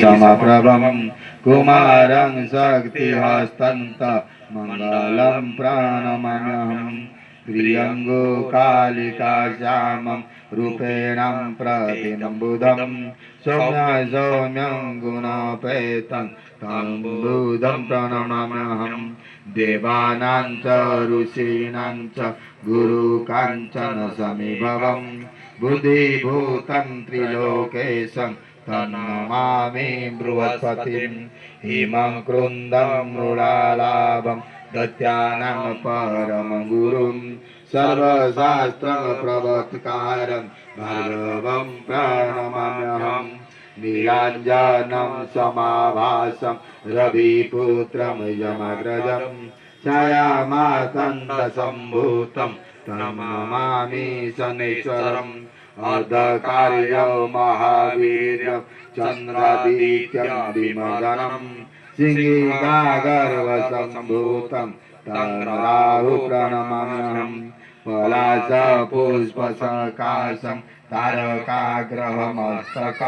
समप्रभं कुमारं शक्तिहस्तन्त मङ्गलं प्रणमाम्यहम् प्रियङ्गो कालिका श्यामं रूपेणं प्रतिनम्बुधं सौम्यं गुणोपेतं तं बुधं प्रणमाम्यहम् देवानां च ऋषीणां च गुरुकाञ्चन समीभवं बुद्धिभूतं त्रिलोकेशं तन्नमामि बृहस्पतिं हिमं कृन्दं मृडालाभं दत्यानां परमं गुरुं सर्वशास्त्रप्रवर्तकारं भार्गवं प्रणमाम्यहम् नीलाञ्जनं समाभासं रविपुत्रं यमग्रजं छायामातङ्गसम्भूतं नमामि शनैश्वरम् अर्धकार्यं महावीर्यं चन्द्रादित्यं विमर्दनं सिंहिकागर्वसम्भूतं तं राहु प्रणमाम्यहम् पलाशपुष्पसकाशं तारकाग्रहमस्तकम्